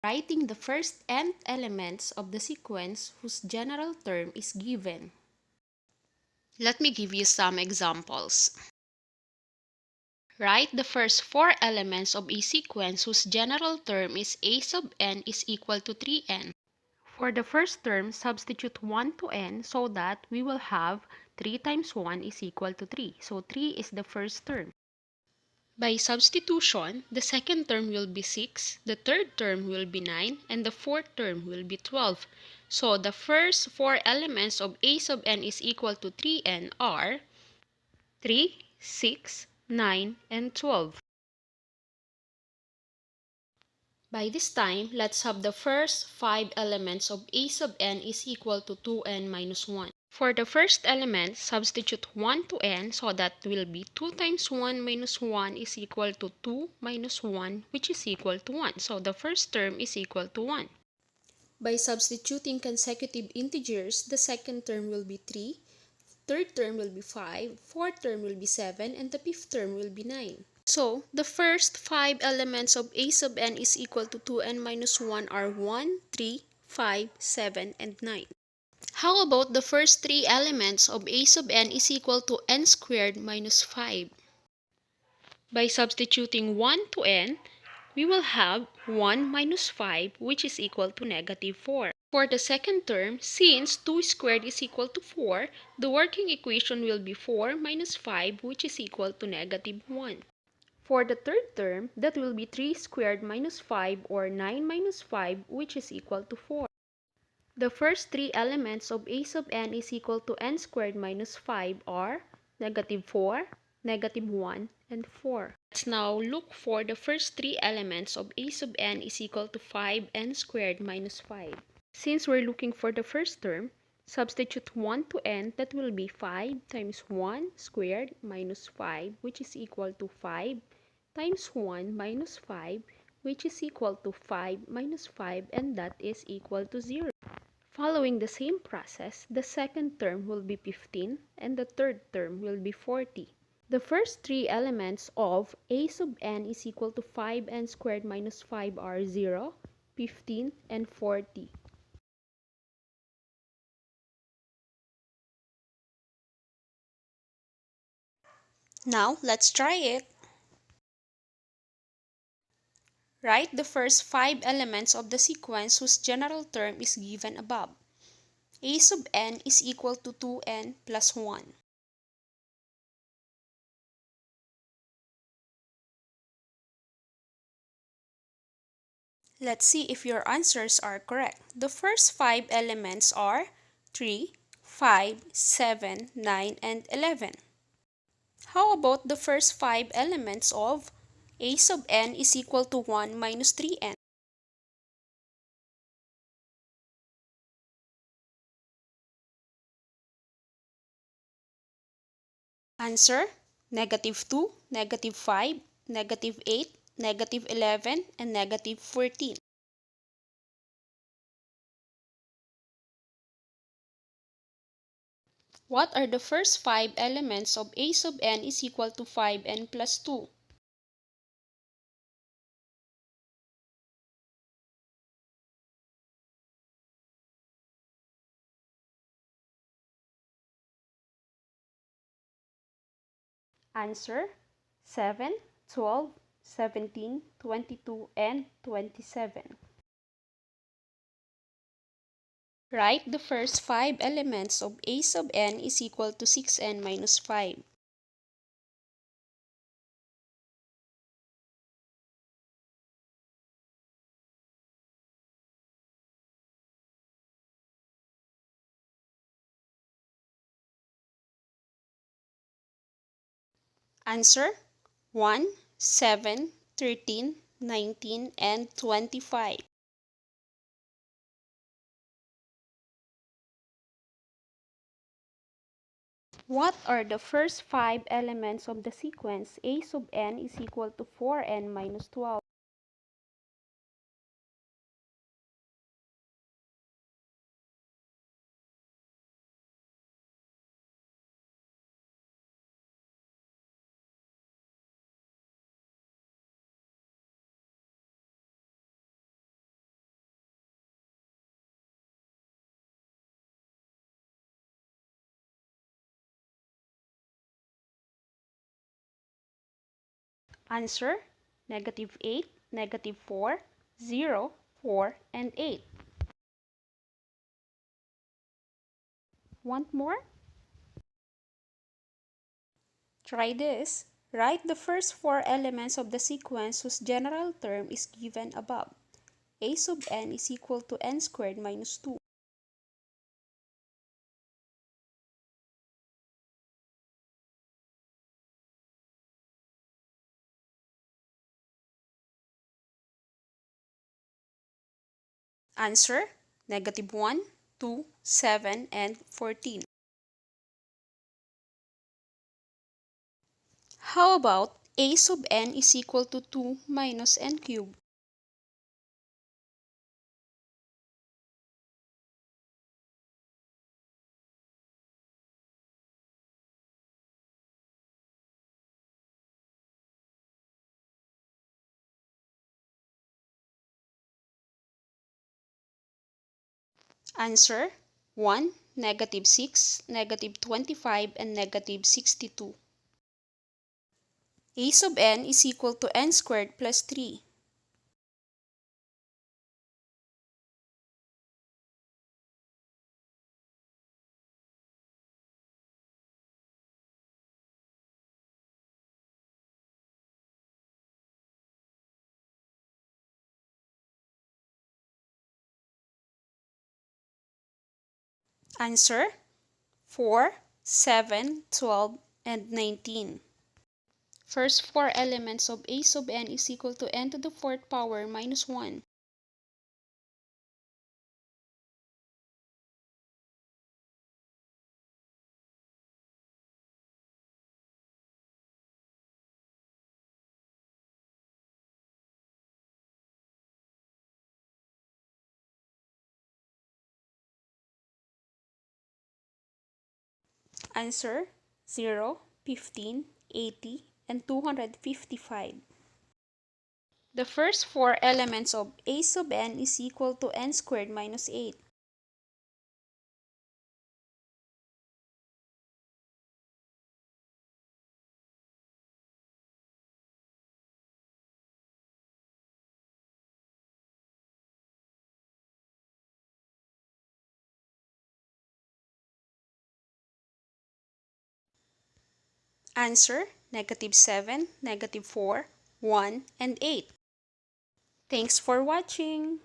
writing the first nth elements of the sequence whose general term is given. Let me give you some examples. Write the first 4 elements of a sequence whose general term is a sub n is equal to 3n. For the first term, substitute 1 to n so that we will have 3 times 1 is equal to 3. So 3 is the first term. By substitution, the second term will be 6, the third term will be 9, and the fourth term will be 12. So the first 4 elements of a sub n is equal to 3n are 3, 6, 9, and 12. By this time, let's have the first 5 elements of a sub n is equal to 2n minus 1. For the first element, substitute 1 to n so that will be 2 times 1 minus 1 is equal to 2 minus 1 which is equal to 1. So the first term is equal to 1. By substituting consecutive integers, the second term will be 3, third term will be 5, fourth term will be 7, and the fifth term will be 9. So, the first 5 elements of a sub n is equal to 2n minus 1 are 1, 3, 5, 7, and 9. How about the first 3 elements of a sub n is equal to n squared minus 5? By substituting 1 to n, we will have 1 minus 5 which is equal to negative 4. For the second term, since 2 squared is equal to 4, the working equation will be 4 minus 5 which is equal to negative 1. For the third term, that will be 3 squared minus 5 or 9 minus 5 which is equal to 4. The first 3 elements of a sub n is equal to n squared minus 5 are negative 4, negative 1, and 4. Let's now look for the first 3 elements of a sub n is equal to 5n squared minus 5. Since we're looking for the first term, substitute 1 to n, that will be 5 times 1 squared minus 5 which is equal to 5 times 1 minus 5 which is equal to 5 minus 5 and that is equal to 0. Following the same process, the second term will be 15 and the third term will be 40. The first 3 elements of a sub n is equal to 5n squared minus 5 are 0, 15, and 40. Now, let's try it. Write the first 5 elements of the sequence whose general term is given above. A sub n is equal to 2n plus 1. Let's see if your answers are correct. The first 5 elements are 3, 5, 7, 9, and 11. How about the first 5 elements of a sub n is equal to 1 minus 3n? Answer: negative 2, negative 5, negative 8, negative 11, and negative 14. What are the first 5 elements of a sub n is equal to 5n plus 2? Answer: 7, 12, 17, 22, and 27. Write the first 5 elements of a sub n is equal to 6n minus 5. Answer: 1, 7, 13, 19, and 25. What are the first 5 elements of the sequence a sub n is equal to 4n minus 12? Answer, negative 8, negative 4, 0, 4, and 8. Want more? Try this. Write the first 4 elements of the sequence whose general term is given above. A sub n is equal to n squared minus 2. Answer, negative 1, 2, 7, and 14. How about a sub n is equal to 2 minus n cubed? Answer, 1, negative 6, negative 25, and negative 62. A sub n is equal to n squared plus 3. Answer, 4, 7, 12, and 19. First 4 elements of a sub n is equal to n to the 4th power minus 1. Answer, 0, 15, 80, and 255. The first 4 elements of a sub n is equal to n squared minus 8. Answer, negative 7, negative 4, 1, and 8. Thanks for watching!